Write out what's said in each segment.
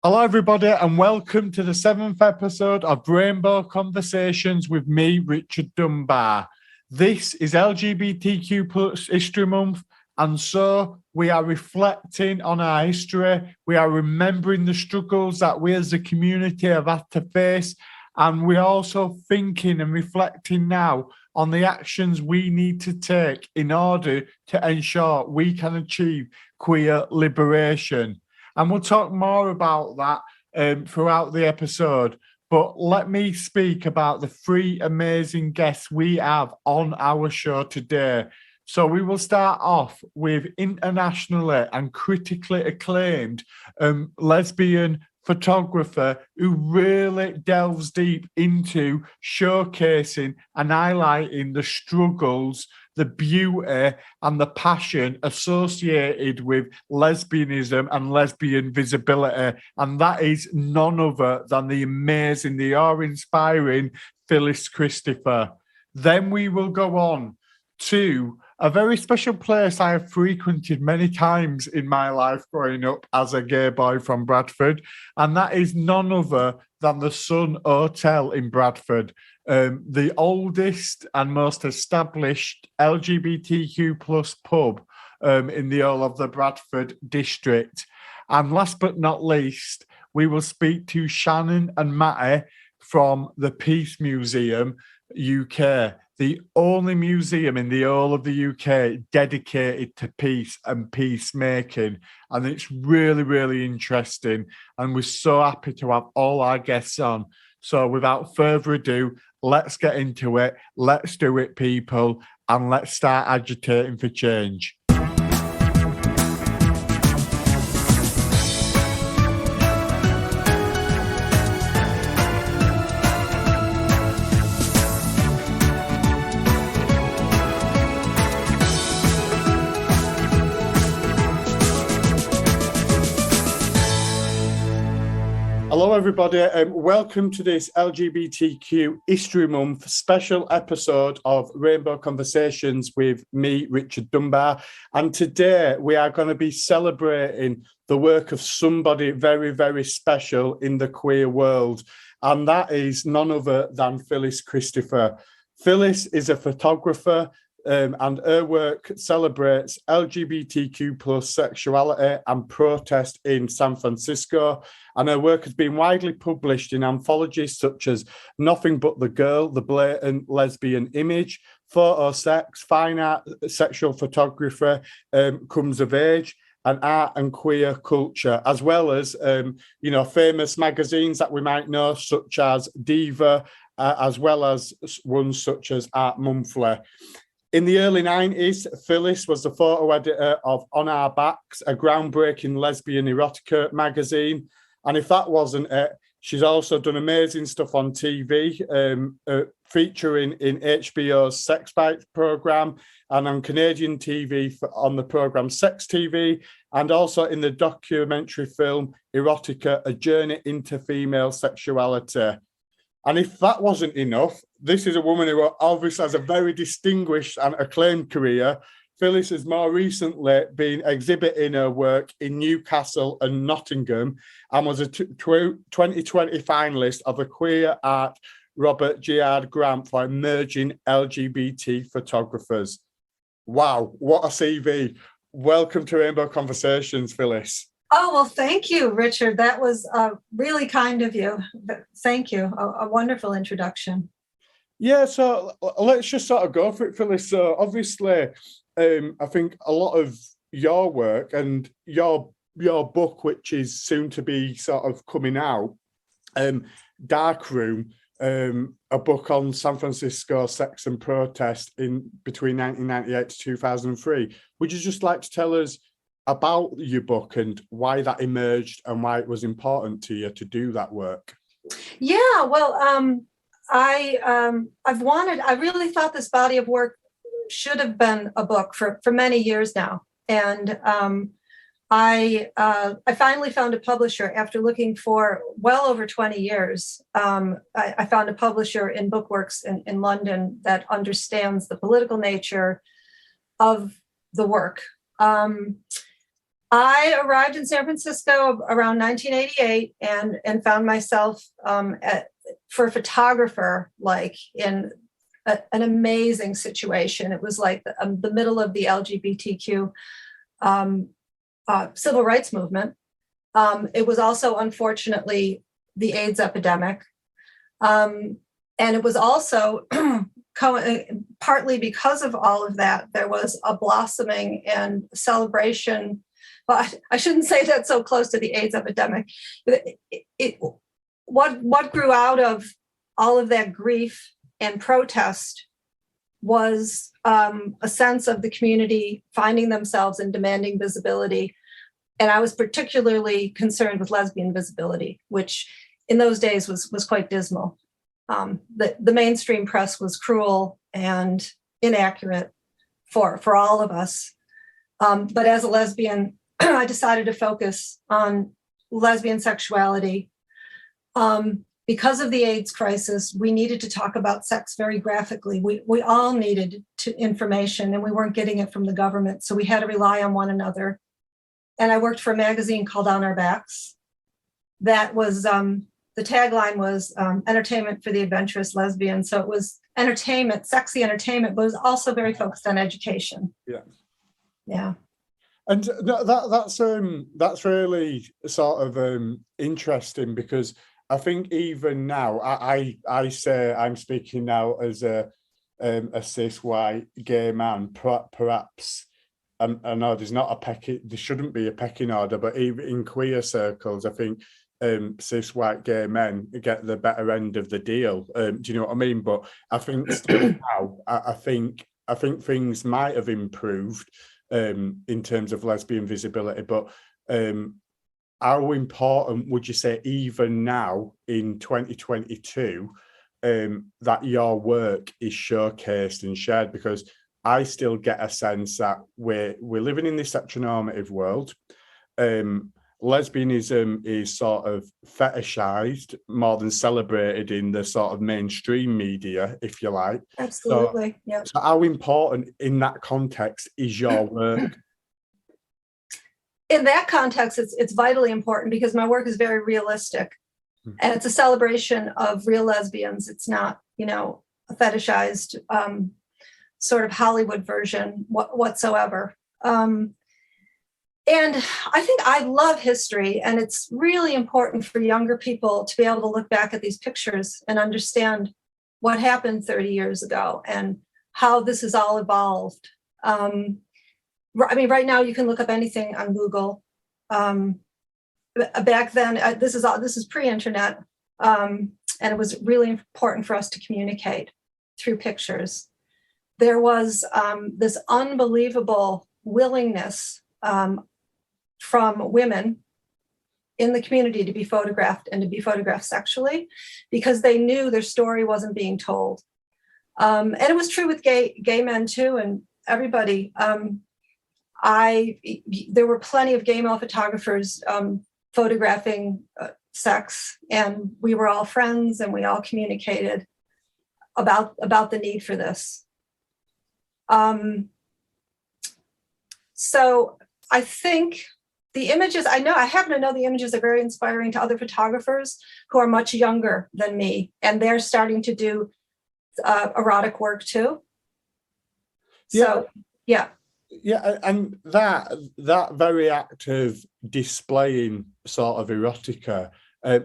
Hello, everybody, and welcome to the seventh episode of Rainbow Conversations with me, Richard Dunbar. This is LGBTQ plus History Month, and so we are reflecting on our history. We are remembering the struggles that we as a community have had to face, and we're also thinking and reflecting now on the actions we need to take in order to ensure we can achieve queer liberation. And we'll talk more about that throughout the episode. But let me speak about the three amazing guests we have on our show today. So we will start off with internationally and critically acclaimed lesbian photographer who really delves deep into showcasing and highlighting the struggles, the beauty and the passion associated with lesbianism and lesbian visibility. And that is none other than the amazing, the awe-inspiring Phyllis Christopher. Then we will go on to a very special place I have frequented many times in my life growing up as a gay boy from Bradford, and that is none other than the Sun Hotel in Bradford, the oldest and most established LGBTQ plus pub in the whole of the Bradford district. And last but not least, we will speak to Shannon and Matty from the Peace Museum UK, the only museum in the whole of the UK dedicated to peace and peacemaking. And it's really, really interesting. And we're so happy to have all our guests on. So without further ado, let's get into it. Let's do it, people. And let's start agitating for change. Hello, everybody, and welcome to this LGBTQ History Month special episode of Rainbow Conversations with me, Richard Dunbar. And today we are going to be celebrating the work of somebody very, very special in the queer world. And that is none other than Phyllis Christopher. Phyllis is a photographer, and her work celebrates LGBTQ plus sexuality and protest in San Francisco. And her work has been widely published in anthologies such as Nothing But the Girl, The Blatant Lesbian Image, Photo Sex, Fine Art, Sexual Photography, Comes of Age, and Art and Queer Culture, as well as, famous magazines that we might know, such as Diva, as well as ones such as Art Monthly. In the early 90s, Phyllis was the photo editor of On Our Backs, a groundbreaking lesbian erotica magazine. And if that wasn't it, she's also done amazing stuff on TV, featuring in HBO's Sex Bites programme and on Canadian TV on the programme Sex TV, and also in the documentary film Erotica, A Journey into Female Sexuality. And if that wasn't enough, this is a woman who obviously has a very distinguished and acclaimed career. Phyllis has more recently been exhibiting her work in Newcastle and Nottingham and was a 2020 finalist of the Queer Art Robert Giard Grant for Emerging LGBT Photographers. Wow, what a CV. Welcome to Rainbow Conversations, Phyllis. Oh, well, thank you, Richard. That was really kind of you. Thank you. A wonderful introduction. Yeah, so let's just sort of go for it, Phyllis. So obviously, I think a lot of your work and your book, which is soon to be sort of coming out, Dark Room, a book on San Francisco sex and protest in between 1998 to 2003. Would you just like to tell us about your book and why that emerged and why it was important to you to do that work? Yeah, well, I really thought this body of work should have been a book for many years now. And I finally found a publisher after looking for well over 20 years. I found a publisher in Bookworks in London that understands the political nature of the work. I arrived in San Francisco around 1988 and found myself for a photographer, like in an amazing situation. It was like the middle of the LGBTQ civil rights movement. It was also, unfortunately, the AIDS epidemic. And it was also partly because of all of that, there was a blossoming and celebration. But I shouldn't say that so close to the AIDS epidemic. What grew out of all of that grief and protest was a sense of the community finding themselves and demanding visibility. And I was particularly concerned with lesbian visibility, which in those days was quite dismal. The mainstream press was cruel and inaccurate for all of us. But as a lesbian, I decided to focus on lesbian sexuality. Because of the AIDS crisis, we needed to talk about sex very graphically. We all needed information, and we weren't getting it from the government, so we had to rely on one another. And I worked for a magazine called On Our Backs. That was, the tagline was entertainment for the adventurous lesbian. So it was entertainment, sexy entertainment, but it was also very focused on education. Yeah. Yeah. And that's really sort of interesting, because I think even now, I say I'm speaking now as a cis white gay man, perhaps. I know there shouldn't be a pecking order, but even in queer circles, I think cis white gay men get the better end of the deal. Do you know what I mean? But I think still now, I think things might have improved in terms of lesbian visibility, but how important would you say even now in 2022 that your work is showcased and shared? Because I still get a sense that we're living in this heteronormative world. Lesbianism is sort of fetishized more than celebrated in the sort of mainstream media, if you like. Absolutely. Yeah. So how important in that context is your work? In that context, it's vitally important because my work is very realistic, and it's a celebration of real lesbians. It's not, a fetishized sort of Hollywood version whatsoever. And I think I love history, and it's really important for younger people to be able to look back at these pictures and understand what happened 30 years ago and how this has all evolved. Right now you can look up anything on Google. Back then, this is pre-internet, and it was really important for us to communicate through pictures. There was this unbelievable willingness from women in the community to be photographed and to be photographed sexually, because they knew their story wasn't being told. And it was true with gay men too, and everybody. There were plenty of gay male photographers photographing sex, and we were all friends, and we all communicated about the need for this. So I think the images, I happen to know the images are very inspiring to other photographers who are much younger than me, and they're starting to do erotic work too. So, yeah. Yeah, and that very act of displaying sort of erotica,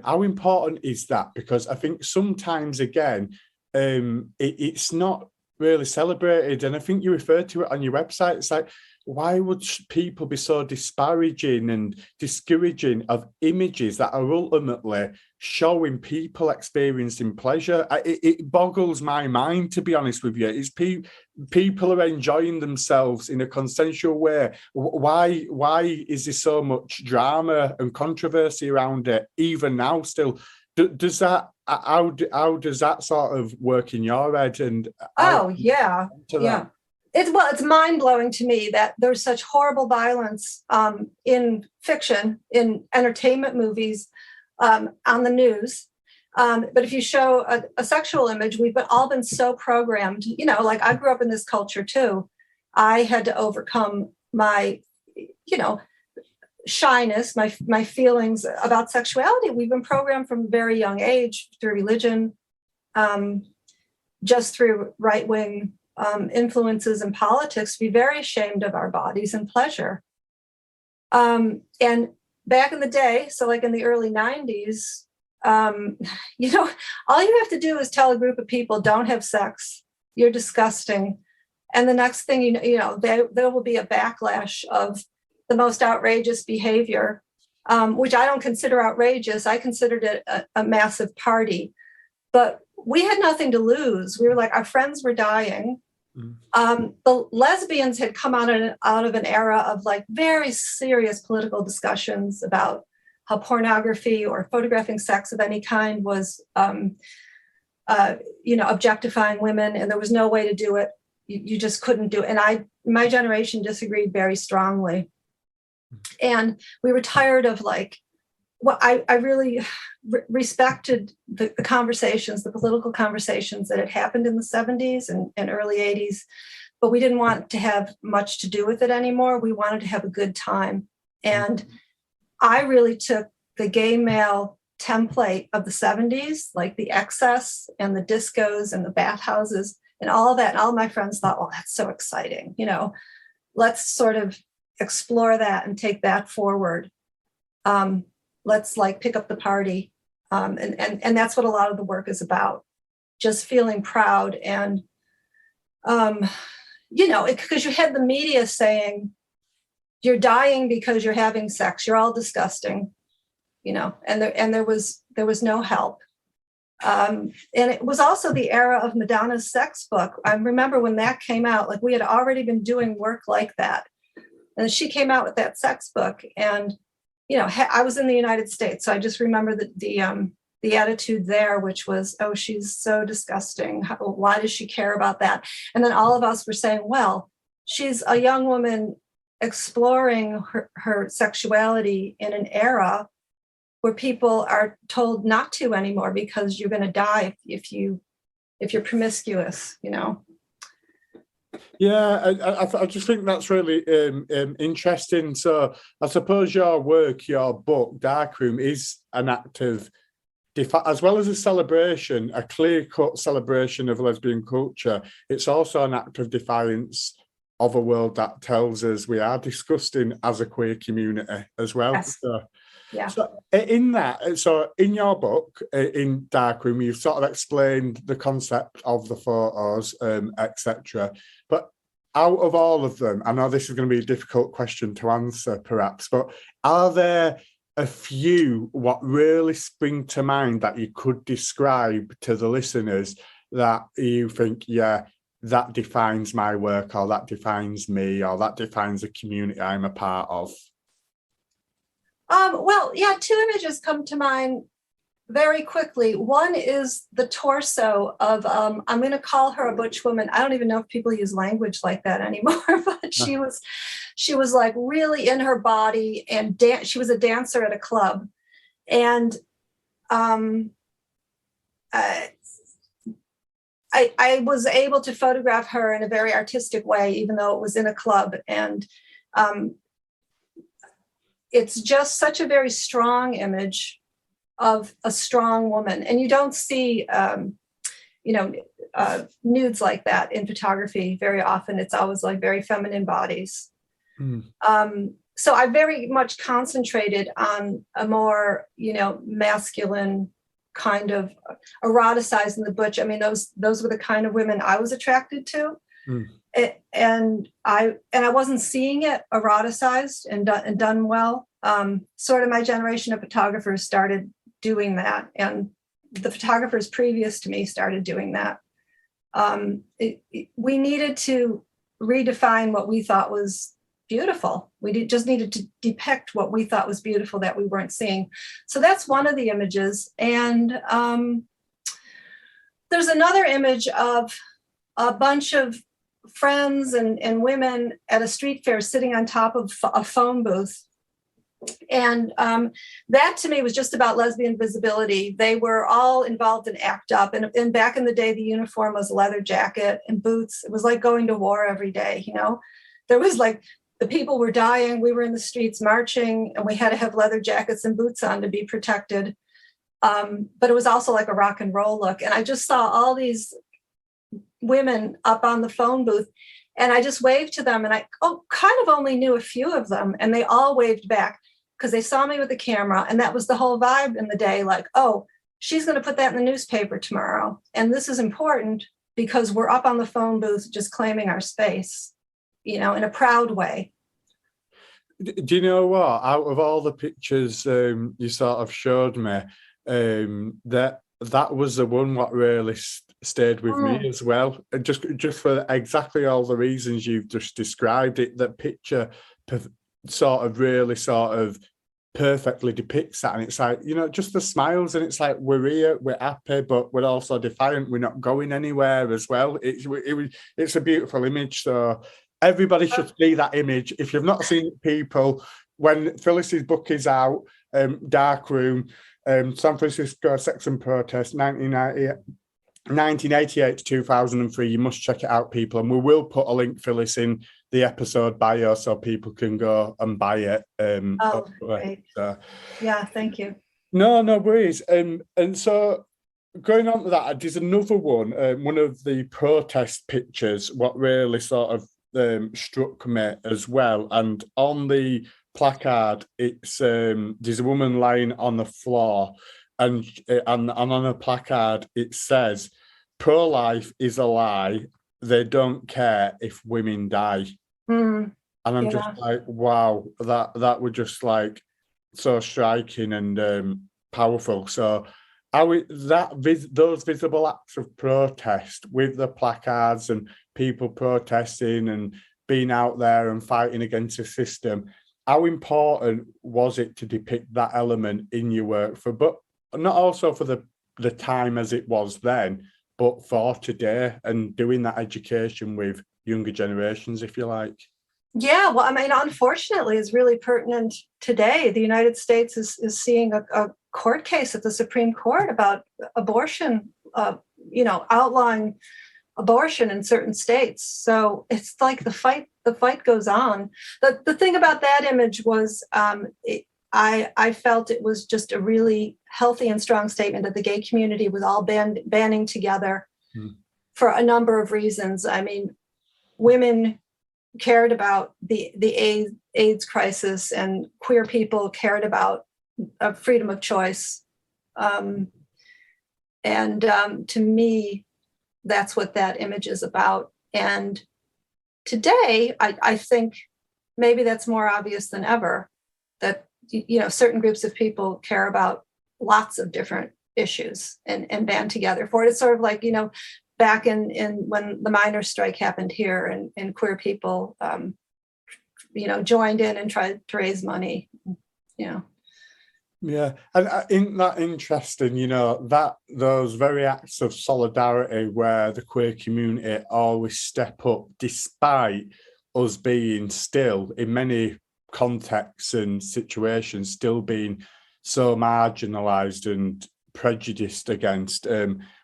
how important is that? Because I think sometimes, again, it's not really celebrated, and I think you referred to it on your website. It's like, why would people be so disparaging and discouraging of images that are ultimately showing people experiencing pleasure? It boggles my mind, to be honest with you. It's people are enjoying themselves in a consensual way. Why is there so much drama and controversy around it even now still? Does that, how does that sort of work in your head? And yeah. It's mind-blowing to me that there's such horrible violence in fiction, in entertainment movies, on the news. But if you show a sexual image, we've all been so programmed, like I grew up in this culture too. I had to overcome my, shyness, my feelings about sexuality. We've been programmed from a very young age through religion, just through right-wing influences in politics, to be very ashamed of our bodies and pleasure. And back in the day, so like in the early 90s, you know, all you have to do is tell a group of people, don't have sex, you're disgusting. And the next thing you know, there will be a backlash of the most outrageous behavior, which I don't consider outrageous. I considered it a massive party. But we had nothing to lose. We were like, our friends were dying. The lesbians had come out of an era of like very serious political discussions about how pornography or photographing sex of any kind was, you know, objectifying women, and there was no way to do it. You just couldn't do it. And my generation disagreed very strongly. And we were tired of like, well, I really respected the conversations, the political conversations that had happened in the 70s and early 80s, but we didn't want to have much to do with it anymore. We wanted to have a good time. And I really took the gay male template of the 70s, like the excess and the discos and the bathhouses and all of that. And all of my friends thought, well, that's so exciting. You know, let's sort of explore that and take that forward. Let's like pick up the party. And that's what a lot of the work is about. Just feeling proud. And, you know, because you had the media saying, you're dying because you're having sex. You're all disgusting, you know, and there was no help. And it was also the era of Madonna's sex book. I remember when that came out, like we had already been doing work like that. And she came out with that sex book, and, you know, I was in the United States. So I just remember the attitude there, which was, oh, she's so disgusting. Why does she care about that? And then all of us were saying, well, she's a young woman exploring her sexuality in an era where people are told not to anymore because you're going to die if you're promiscuous, you know. Yeah, I just think that's really interesting. So I suppose your work, your book, Darkroom, is an act of, as well as a celebration, a clear-cut celebration of lesbian culture, it's also an act of defiance of a world that tells us we are disgusting as a queer community as well. Yes. Yeah. So in your book, in Darkroom, you've sort of explained the concept of the photos, etc. But out of all of them, I know this is going to be a difficult question to answer, perhaps, but are there a few what really spring to mind that you could describe to the listeners that you think, yeah, that defines my work, or that defines me, or that defines the community I'm a part of? Well, yeah, two images come to mind very quickly. One is the torso of, I'm going to call her a butch woman. I don't even know if people use language like that anymore, but she was like really in her body, and she was a dancer at a club. And I was able to photograph her in a very artistic way, even though it was in a club. And it's just such a very strong image of a strong woman. And you don't see, nudes like that in photography very often. It's always like very feminine bodies. So I very much concentrated on a more, masculine kind of eroticizing the butch. I mean, those were the kind of women I was attracted to. And I wasn't seeing it eroticized and done well. Sort of my generation of photographers started doing that, and the photographers previous to me started doing that. We needed to redefine what we thought was beautiful. We just needed to depict what we thought was beautiful that we weren't seeing. So that's one of the images. And there's another image of a bunch of friends and women at a street fair sitting on top of a phone booth. And that to me was just about lesbian visibility. They were all involved in ACT UP. And back in the day, the uniform was a leather jacket and boots. It was like going to war every day, There was like the people were dying. We were in the streets marching, and we had to have leather jackets and boots on to be protected. But it was also like a rock and roll look. And I just saw all these women up on the phone booth, and I just waved to them, and I kind of only knew a few of them, and they all waved back because they saw me with the camera. And that was the whole vibe in the day, like, oh, she's going to put that in the newspaper tomorrow. And this is important because we're up on the phone booth just claiming our space, in a proud way. Do you know what? Out of all the pictures you sort of showed me, that was the one what really stayed with me as well. And just for exactly all the reasons you've just described it, that picture really perfectly depicts that. And it's like, just the smiles, and it's like, we're here, we're happy, but we're also defiant. We're not going anywhere as well. It's a beautiful image. So everybody should see that image. If you've not seen it, people, when Phyllis's book is out, Dark Room, San Francisco Sex and Protest, 1988 to 2003, you must check it out, people. And we will put a link, Phyllis, in the episode bio so people can go and buy it. Great. Yeah, thank you. No worries. And so going on to that, there's another one of the protest pictures, what really sort of struck me as well. And on the placard, it's there's a woman lying on the floor, and on a placard it says, "Pro-life is a lie. They don't care if women die." And I'm just like, wow, that was just like so striking and powerful. So those visible acts of protest with the placards and people protesting and being out there and fighting against the system, how important was it to depict that element in your work, but not also for the time as it was then, but for today, and doing that education with younger generations, if you like? Yeah, well, I mean, unfortunately, it's really pertinent today. The United States is seeing a court case at the Supreme Court about abortion, outlawing abortion in certain states. So it's like the fight goes on. The thing about that image was I felt it was just a really healthy and strong statement that the gay community was all banding together for a number of reasons. I mean, women cared about the AIDS crisis, and queer people cared about freedom of choice. To me, that's what that image is about. And today, I think maybe that's more obvious than ever, that certain groups of people care about lots of different issues and band together for it. It's sort of like, back in when the miners' strike happened here, and queer people, joined in and tried to raise money, Yeah, and isn't that interesting? That those very acts of solidarity where the queer community always step up, despite us being still in many contexts and situations still being so marginalised and prejudiced against.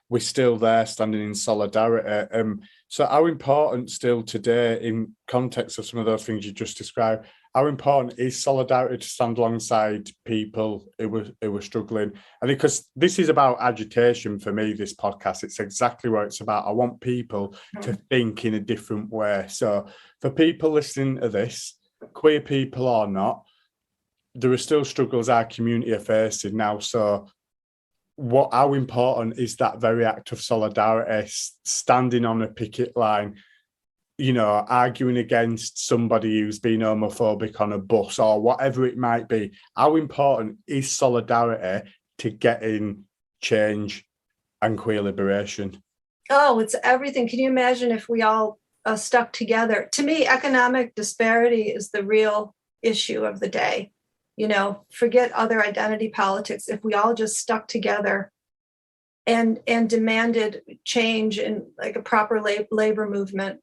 We're still there standing in solidarity. So how important still today, in context of some of those things you just described, how important is solidarity to stand alongside people who were struggling? And because this is about agitation for me, this podcast, it's exactly what it's about. I want people to think in a different way. So for people listening to this, queer people or not, there are still struggles our community are facing now. So how important is that very act of solidarity, standing on a picket line, arguing against somebody who's been homophobic on a bus or whatever it might be? How important is solidarity to getting change and queer liberation? Oh, it's everything. Can you imagine if we all stuck together? To me, economic disparity is the real issue of the day. Forget other identity politics. If we all just stuck together and demanded change in like a proper labor movement,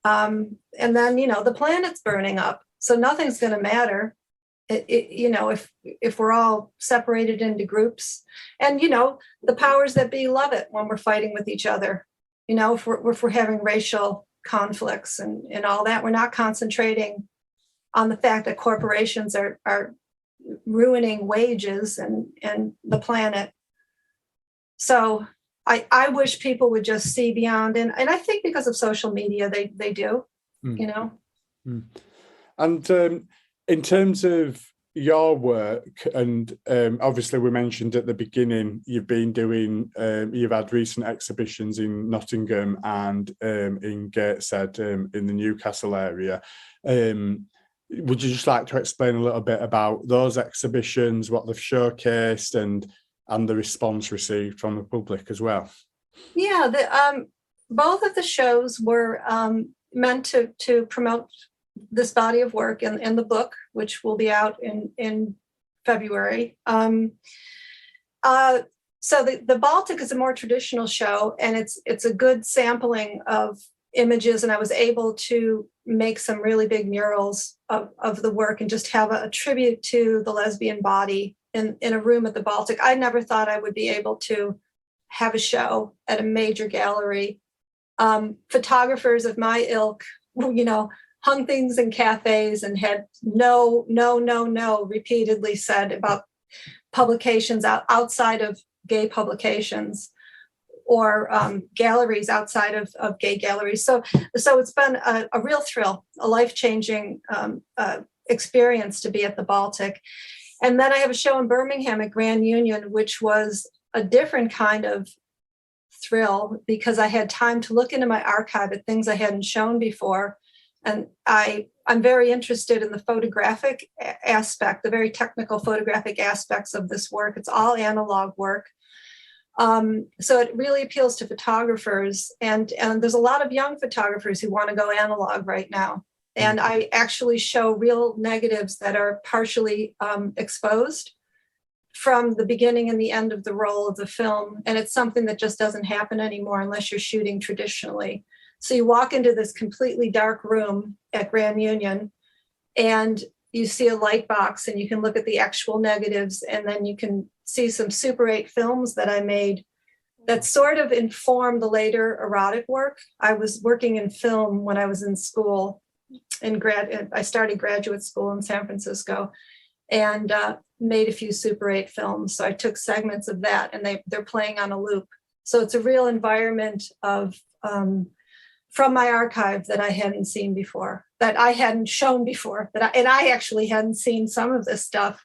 and then the planet's burning up, so nothing's going to matter. If we're all separated into groups, and the powers that be love it when we're fighting with each other. If we're having racial conflicts and all that, we're not concentrating on the fact that corporations are ruining wages and the planet. So I wish people would just see beyond, and I think because of social media, they do, you know. And in terms of your work, and obviously we mentioned at the beginning, you've been doing, you've had recent exhibitions in Nottingham and in Gateshead in the Newcastle area. Would you just like to explain a little bit about those exhibitions, what they've showcased, and the response received from the public as well? Yeah, both of the shows were meant to promote this body of work in the book, which will be out in February. So the Baltic is a more traditional show, and it's a good sampling of images, and I was able to make some really big murals of the work and just have a tribute to the lesbian body in a room at the Baltic. I never thought I would be able to have a show at a major gallery. Photographers of my ilk, hung things in cafes and had no repeatedly said about publications outside of gay publications, or galleries outside of gay galleries. So it's been a real thrill, a life-changing experience to be at the Baltic. And then I have a show in Birmingham at Grand Union, which was a different kind of thrill because I had time to look into my archive at things I hadn't shown before. And I'm very interested in the photographic aspect, the very technical photographic aspects of this work. It's all analog work. So it really appeals to photographers, and there's a lot of young photographers who want to go analog right now. And I actually show real negatives that are partially exposed from the beginning and the end of the roll of the film. And it's something that just doesn't happen anymore unless you're shooting traditionally. So you walk into this completely dark room at Grand Union and you see a light box and you can look at the actual negatives, and then you can see some Super 8 films that I made that sort of informed the later erotic work. I was working in film when I was in school. I started graduate school in San Francisco and made a few Super 8 films. So I took segments of that, and they're playing on a loop. So it's a real environment of from my archive that I hadn't seen before, that I hadn't shown before, and I actually hadn't seen some of this stuff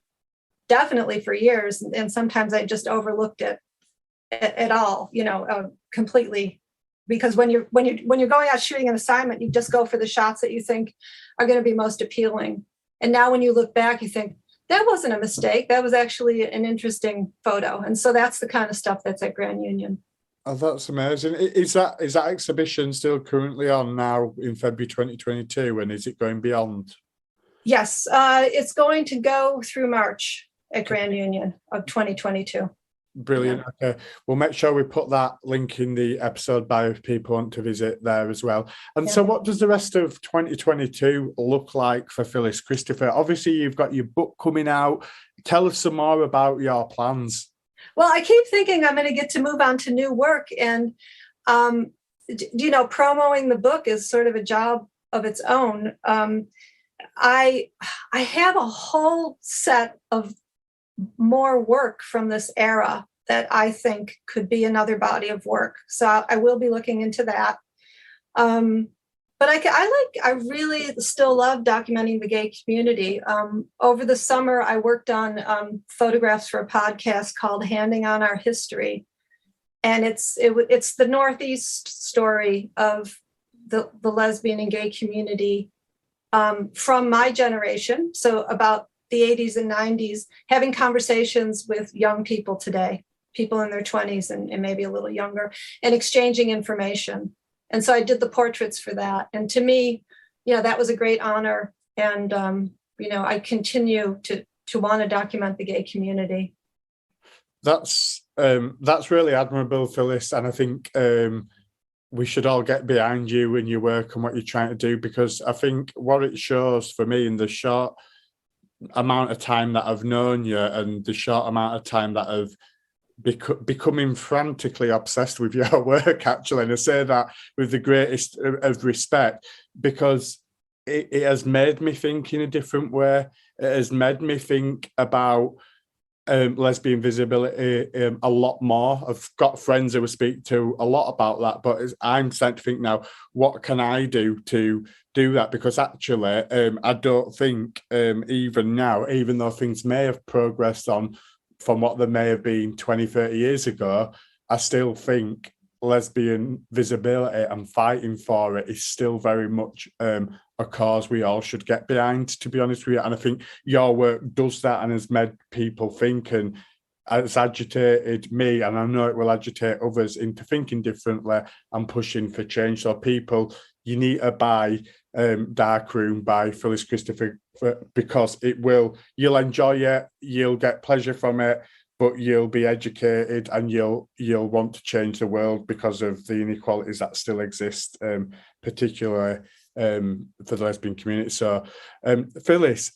definitely for years, and sometimes I just overlooked it at all, completely. Because when you're going out shooting an assignment, you just go for the shots that you think are going to be most appealing. And now when you look back, you think that wasn't a mistake. That was actually an interesting photo. And so that's the kind of stuff that's at Grand Union. Oh, that's amazing. Is that exhibition still currently on now in February 2022? And is it going beyond? Yes, it's going to go through March at Grand Union of 2022. Brilliant. Yeah. Okay, we'll make sure we put that link in the episode bio if people want to visit there as well. And so what does the rest of 2022 look like for Phyllis Christopher? Obviously, you've got your book coming out. Tell us some more about your plans. Well, I keep thinking I'm going to get to move on to new work. And, promoting the book is sort of a job of its own. I have a whole set of more work from this era that I think could be another body of work. So I will be looking into that. But I really still love documenting the gay community. Over the summer, I worked on photographs for a podcast called Handing on Our History. And it's the Northeast story of the lesbian and gay community from my generation. So about the 80s and 90s, having conversations with young people today, people in their 20s and maybe a little younger, and exchanging information. And so I did the portraits for that. And to me, that was a great honor. And, I continue to want to document the gay community. That's really admirable, Phyllis. And I think we should all get behind you and your work and what you're trying to do, because I think what it shows for me in the short amount of time that I've known you and the short amount of time that I've becoming frantically obsessed with your work, actually, and I say that with the greatest of respect, because it has made me think in a different way. It has made me think about lesbian visibility a lot more. I've got friends who I speak to a lot about that, but I'm starting to think now, what can I do to do that? Because actually, I don't think even now, even though things may have progressed on from what they may have been 20, 30 years ago, I still think lesbian visibility and fighting for it is still very much a cause we all should get behind, to be honest with you. And I think your work does that and has made people think, and it's agitated me, and I know it will agitate others into thinking differently and pushing for change. So people, you need to buy Dark Room by Phyllis Christopher, because you'll enjoy it, you'll get pleasure from it, but you'll be educated and you'll want to change the world because of the inequalities that still exist, particularly for the lesbian community. So, Phyllis,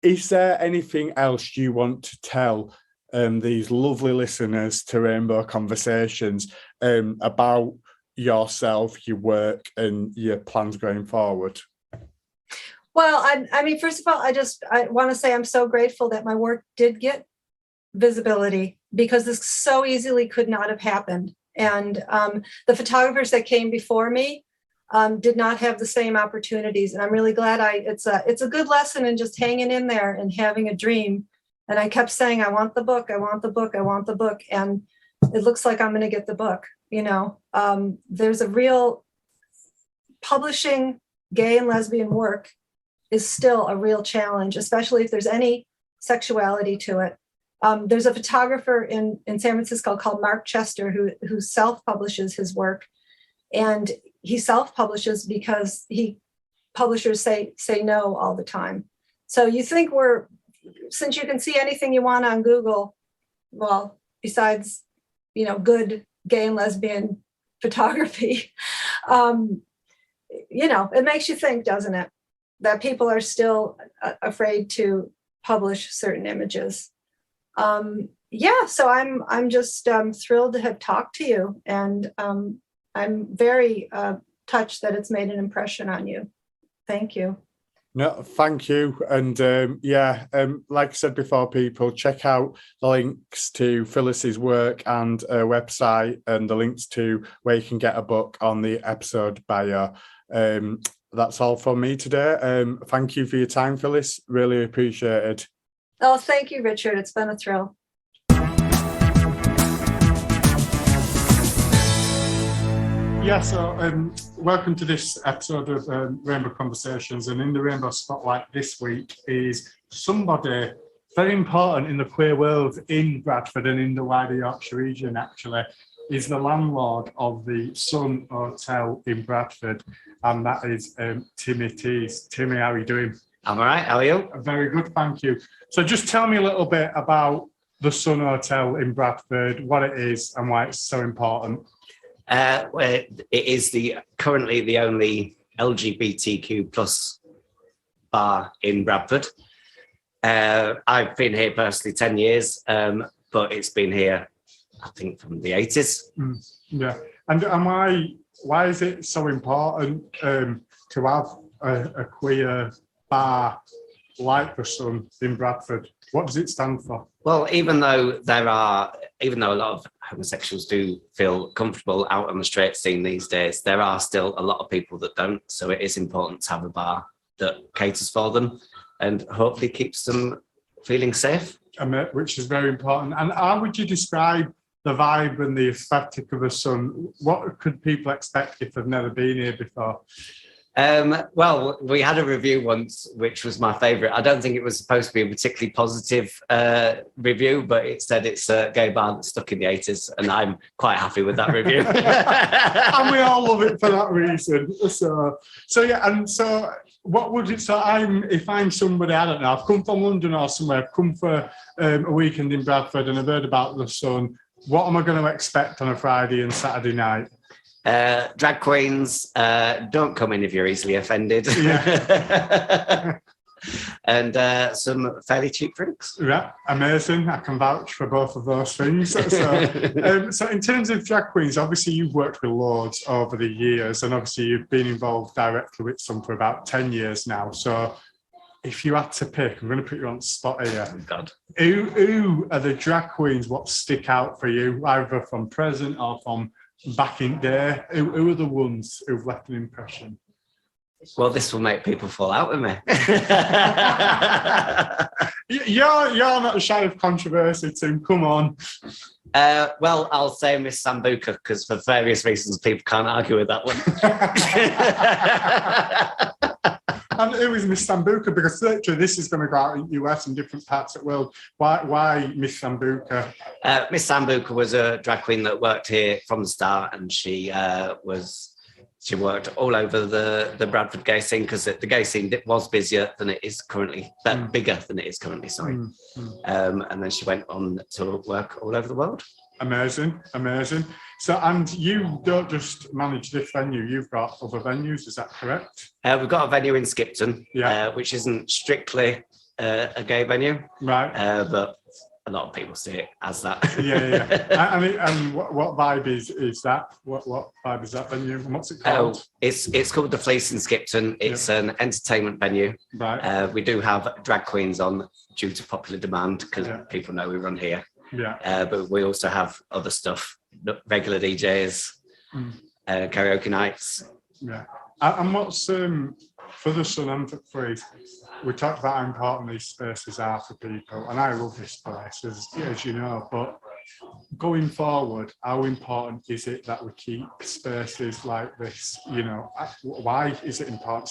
is there anything else you want to tell these lovely listeners to Rainbow Conversations about yourself, your work, and your plans going forward? Well, I mean, first of all, I want to say I'm so grateful that my work did get visibility, because this so easily could not have happened. And the photographers that came before me did not have the same opportunities. And I'm really glad it's a good lesson in just hanging in there and having a dream. And I kept saying, I want the book, I want the book, I want the book. And it looks like I'm going to get the book. You know, there's a real publishing gay and lesbian work is still a real challenge, especially if there's any sexuality to it. There's a photographer in San Francisco called Mark Chester who self-publishes his work, and he self-publishes because publishers say no all the time. So you think since you can see anything you want on Google, well, besides, good gay and lesbian photography, it makes you think, doesn't it? That people are still afraid to publish certain images. So I'm just thrilled to have talked to you, and I'm very touched that it's made an impression on you. Thank you. No, thank you. And like I said before, people, check out the links to Phyllis's work and her website, and the links to where you can get a book on the episode bio. That's all from me today. Thank you for your time, Phyllis. Really appreciate it. Oh, thank you, Richard. It's been a thrill. Yeah, so welcome to this episode of Rainbow Conversations. And in the Rainbow Spotlight this week is somebody very important in the queer world in Bradford and in the wider Yorkshire region, actually. Is the landlord of the Sun Hotel in Bradford, and that is Timmy Tees. Timmy, how are you doing? I'm all right. How are you? Very good, thank you. So just tell me a little bit about the Sun Hotel in Bradford, what it is and why it's so important. It is currently the only LGBTQ plus bar in Bradford. I've been here personally 10 years, but it's been here, I think, from the 80s. Yeah. And why is it so important to have a queer bar like the Sun in Bradford? What does it stand for? Well, even though a lot of homosexuals do feel comfortable out on the straight scene these days, there are still a lot of people that don't. So it is important to have a bar that caters for them and hopefully keeps them feeling safe. Which is very important. And how would you describe the vibe and the aesthetic of the Sun? What could people expect if they've never been here before? Well, we had a review once, which was my favourite. I don't think it was supposed to be a particularly positive review, but it said it's a gay bar that's stuck in the 80s, and I'm quite happy with that review. And we all love it for that reason. So yeah, and so what would it? So if I'm somebody, I don't know, I've come from London or somewhere, I've come for a weekend in Bradford, and I've heard about the Sun. What am I going to expect on a Friday and Saturday night? Drag queens, don't come in if you're easily offended. Yeah. and some fairly cheap drinks. Yeah, amazing. I can vouch for both of those things. So in terms of drag queens, obviously you've worked with loads over the years, and obviously you've been involved directly with some for about 10 years now. So if you had to pick, I'm going to put you on the spot here. Oh, God. Who are the drag queens what stick out for you, either from present or from back in day? Who are the ones who've left an impression? Well, this will make people fall out with me. You're not shy of controversy, Tim. Come on. Well, I'll say Miss Sambuca because for various reasons people can't argue with that one. And who is Miss Sambuca? Because literally this is going to go out in the US and different parts of the world. Why Miss Sambuca? Miss Sambuca was a drag queen that worked here from the start, and she worked all over the Bradford gay scene because the gay scene was busier than it is currently, bigger than it is currently, sorry. And then she went on to work all over the world. Amazing. So, and you don't just manage this venue, you've got other venues, is that correct? We've got a venue in Skipton, which isn't strictly a gay venue, right? But a lot of people see it as that. Yeah. I mean, and what vibe is that? What vibe is that venue? And what's it called? It's called The Fleece in Skipton. It's an entertainment venue. Right. We do have drag queens on due to popular demand because people know we run here. Yeah. But we also have other stuff, regular DJs, karaoke nights. Yeah. And what's for the Sun and for Free, we talked about how important these spaces are for people, and I love this place, as you know, but going forward, how important is it that we keep spaces like this? You know, why is it important?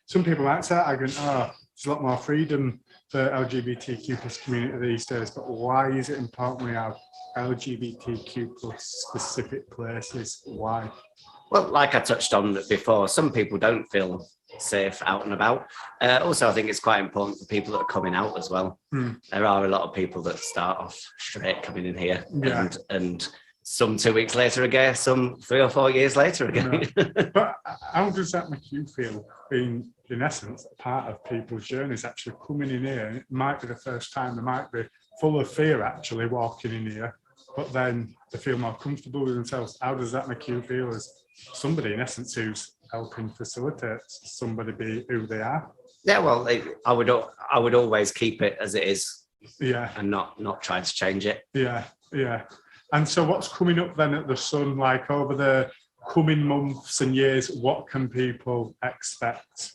Some people might say, there's a lot more freedom for LGBTQ plus community these days, but why is it important we have LGBTQ plus specific places? Why? Well, like I touched on before, some people don't feel safe out and about. Also, I think it's quite important for people that are coming out as well. There are a lot of people that start off straight coming in here, and some 2 weeks later again, some 3 or 4 years later again. But how does that make you feel? Being, in essence, part of people's journeys, actually coming in here, and it might be the first time, they might be full of fear actually walking in here, but then they feel more comfortable with themselves. How does that make you feel as somebody, in essence, who's helping facilitate somebody be who they are? Yeah, well, I would always keep it as it is, and not try to change it. Yeah. And so, what's coming up then at the Sun? Like over the coming months and years, what can people expect?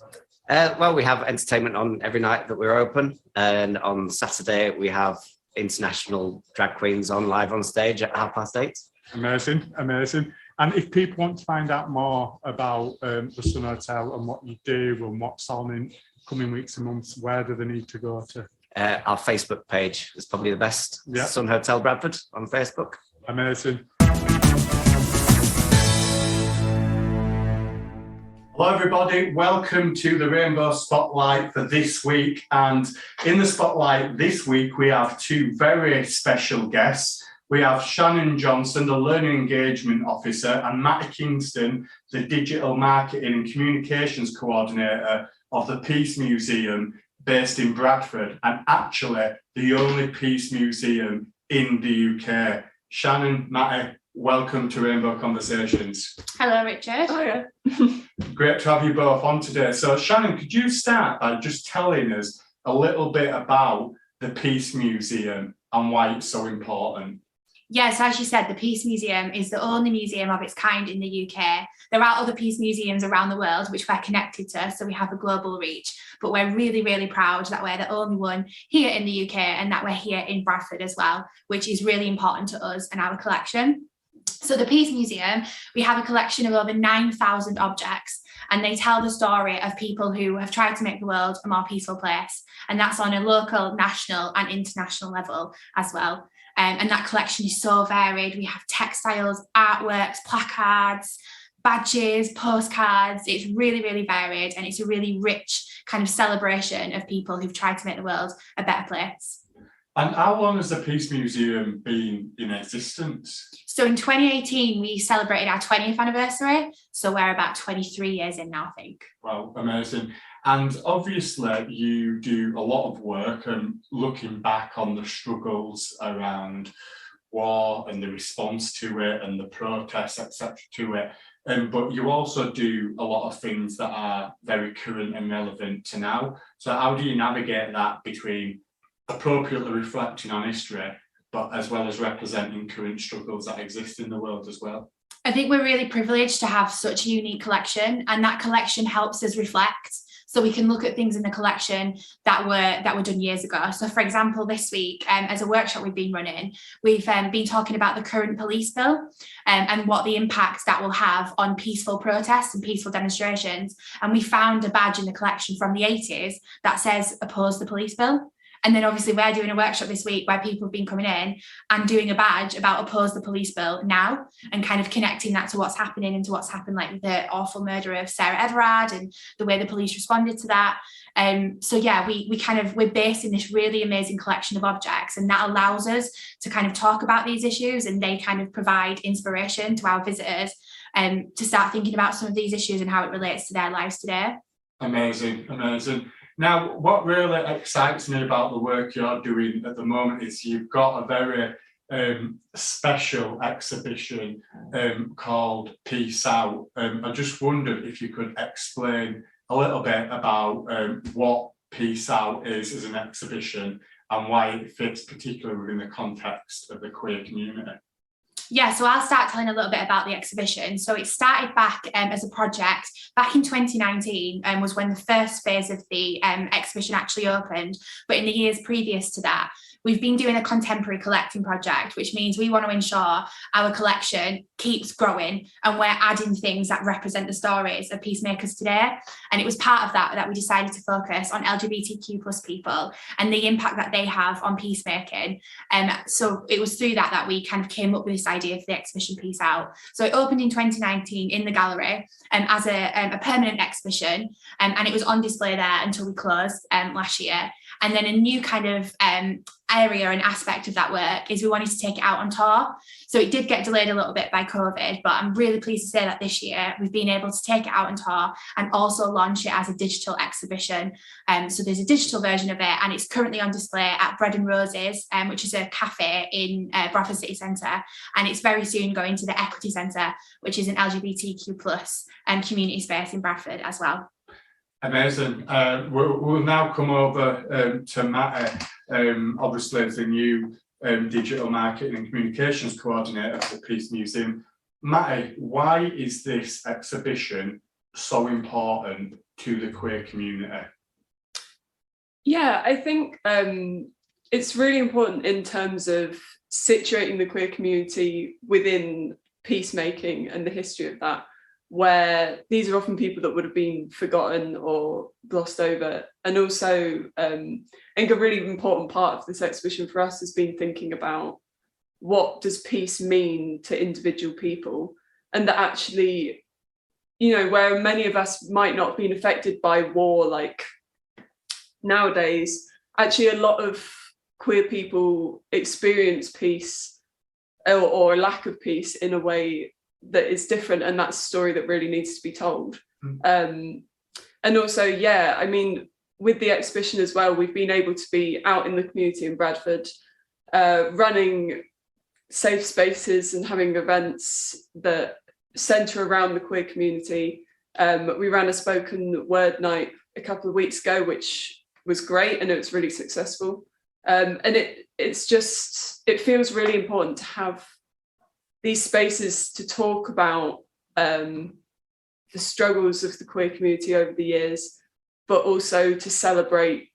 Well, we have entertainment on every night that we're open, and on Saturday we have international drag queens on live on stage at 8:30. Amazing. And if people want to find out more about the Sun Hotel and what you do and what's on in coming weeks and months, where do they need to go to? Our Facebook page is probably the best. Yeah. Sun Hotel Bradford on Facebook. Amazing. Hello everybody, welcome to the Rainbow Spotlight for this week. And in the Spotlight this week, we have two very special guests. We have Shannon Johnson, the Learning Engagement Officer, and Matty Kingston, the Digital Marketing and Communications Coordinator of the Peace Museum based in Bradford, and actually the only peace museum in the UK. Shannon, Matty, welcome to Rainbow Conversations. Hello, Richard. Hiya. Great to have you both on today. So Shannon, could you start by just telling us a little bit about the Peace Museum and why it's so important? Yes, as you said, the Peace Museum is the only museum of its kind in the UK. There are other peace museums around the world which we're connected to, so we have a global reach. But we're really, really proud that we're the only one here in the UK and that we're here in Bradford as well, which is really important to us and our collection. So the Peace Museum, we have a collection of over 9,000 objects, and they tell the story of people who have tried to make the world a more peaceful place. And that's on a local, national and international level as well. And that collection is so varied. We have textiles, artworks, placards, badges, postcards. It's really, really varied, and it's a really rich kind of celebration of people who've tried to make the world a better place. And how long has the Peace Museum been in existence? So in 2018, we celebrated our 20th anniversary. So we're about 23 years in now, I think. Wow, amazing. And obviously you do a lot of work and looking back on the struggles around war and the response to it and the protests, etc. to it. But you also do a lot of things that are very current and relevant to now. So how do you navigate that between appropriately reflecting on history, but as well as representing current struggles that exist in the world as well? I think we're really privileged to have such a unique collection, and that collection helps us reflect. So we can look at things in the collection that were done years ago. So for example, this week, as a workshop we've been running, we've been talking about the current police bill and what the impact that will have on peaceful protests and peaceful demonstrations. And we found a badge in the collection from the 80s that says oppose the police bill. And then obviously we're doing a workshop this week where people have been coming in and doing a badge about oppose the police bill now, and kind of connecting that to what's happening and to what's happened, like the awful murder of Sarah Everard and the way the police responded to that. So yeah, we're based in this really amazing collection of objects, and that allows us to kind of talk about these issues, and they kind of provide inspiration to our visitors to start thinking about some of these issues and how it relates to their lives today. Amazing, amazing. Now, what really excites me about the work you're doing at the moment is you've got a very special exhibition called Peace Out. I just wondered if you could explain a little bit about what Peace Out is as an exhibition and why it fits particularly within the context of the queer community. Yeah, so I'll start telling a little bit about the exhibition. So it started back as a project back in 2019 was when the first phase of the exhibition actually opened. But in the years previous to that, we've been doing a contemporary collecting project, which means we want to ensure our collection keeps growing and we're adding things that represent the stories of peacemakers today. And it was part of that we decided to focus on LGBTQ plus people and the impact that they have on peacemaking. So it was through that we kind of came up with this idea for the exhibition Peace Out. So it opened in 2019 in the gallery as a permanent exhibition, and it was on display there until we closed last year. And then a new kind of area and aspect of that work is we wanted to take it out on tour. So it did get delayed a little bit by COVID, but I'm really pleased to say that this year we've been able to take it out on tour and also launch it as a digital exhibition. So there's a digital version of it, and it's currently on display at Bread and Roses, which is a cafe in Bradford City Centre. And it's very soon going to the Equity Centre, which is an LGBTQ plus community space in Bradford as well. Amazing. We'll now come over to Matt, obviously as the new digital marketing and communications coordinator for the Peace Museum. Matt, why is this exhibition so important to the queer community? Yeah, I think it's really important in terms of situating the queer community within peacemaking and the history of that, where these are often people that would have been forgotten or glossed over. And also, I think a really important part of this exhibition for us has been thinking about what does peace mean to individual people, and that actually, you know, where many of us might not have been affected by war like nowadays, actually a lot of queer people experience peace or a lack of peace in a way that is different, and that's a story that really needs to be told. And also, yeah, I mean, with the exhibition as well, we've been able to be out in the community in Bradford, running safe spaces and having events that centre around the queer community. We ran a spoken word night a couple of weeks ago, which was great, and it was really successful. And it feels really important to have these spaces to talk about the struggles of the queer community over the years, but also to celebrate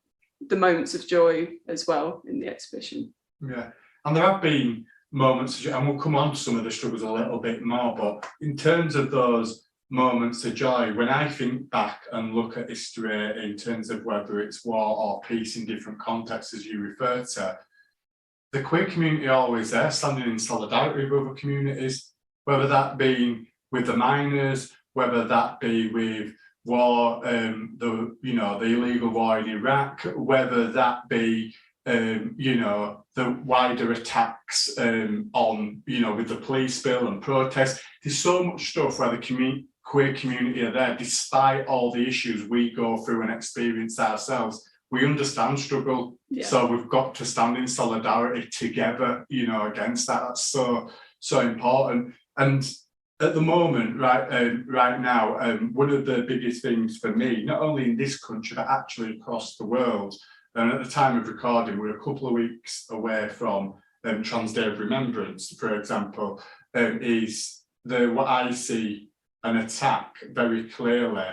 the moments of joy as well in the exhibition. Yeah, and there have been moments, and we'll come on to some of the struggles a little bit more, but in terms of those moments of joy, when I think back and look at history in terms of whether it's war or peace in different contexts, as you refer to, the queer community are always there, standing in solidarity with other communities, whether that be with the miners, whether that be with war, the illegal war in Iraq, whether that be you know, the wider attacks on, you know, with the police bill and protests. There's so much stuff where the queer community are there, despite all the issues we go through and experience ourselves. We understand struggle, so we've got to stand in solidarity together, you know, against that. That's so important. And at the moment, right now, one of the biggest things for me, not only in this country but actually across the world, and at the time of recording, we're a couple of weeks away from Trans Day of Remembrance, for example, is what I see an attack very clearly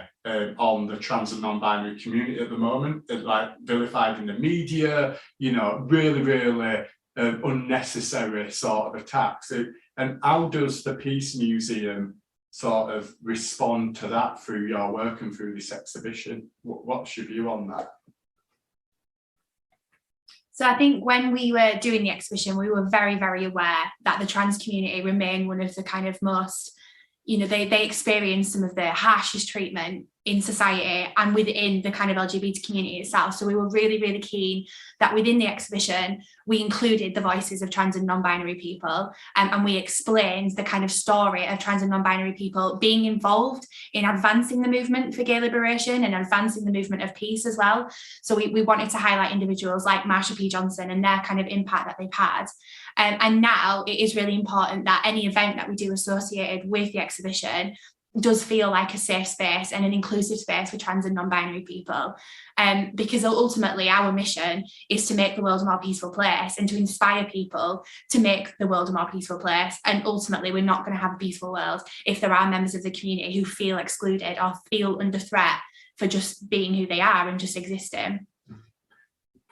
on the trans and non-binary community at the moment, like vilified in the media, you know, really unnecessary sort of attacks. And how does the Peace Museum sort of respond to that through your work and through this exhibition? What's your view on that? So I think when we were doing the exhibition, we were very, very aware that the trans community remain one of the kind of most, you know, they experience some of the harshest treatment in society and within the kind of LGBT community itself. So we were really, really keen that within the exhibition, we included the voices of trans and non-binary people, and we explained the kind of story of trans and non-binary people being involved in advancing the movement for gay liberation and advancing the movement of peace as well. So we wanted to highlight individuals like Marsha P. Johnson and their kind of impact that they've had. And now it is really important that any event that we do associated with the exhibition does feel like a safe space and an inclusive space for trans and non-binary people. Because ultimately our mission is to make the world a more peaceful place and to inspire people to make the world a more peaceful place. And ultimately we're not going to have a peaceful world if there are members of the community who feel excluded or feel under threat for just being who they are and just existing.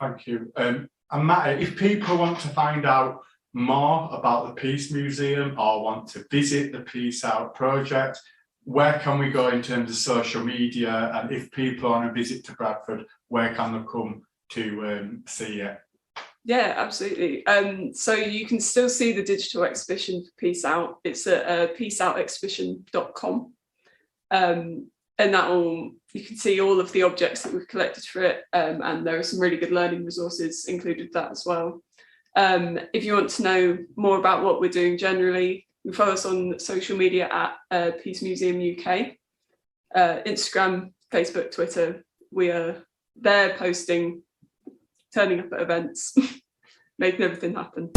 Thank you. And Matty, if people want to find out more about the Peace Museum or want to visit the Peace Out project, where can we go in terms of social media? And if people want to visit to Bradford, where can they come to see it? Yeah, absolutely. So you can still see the digital exhibition for Peace Out. It's at peaceoutexhibition.com. And that will, you can see all of the objects that we've collected for it. And there are some really good learning resources included that as well. If you want to know more about what we're doing generally, you can follow us on social media at Peace Museum UK, Instagram, Facebook, Twitter. We are there posting, turning up at events, making everything happen.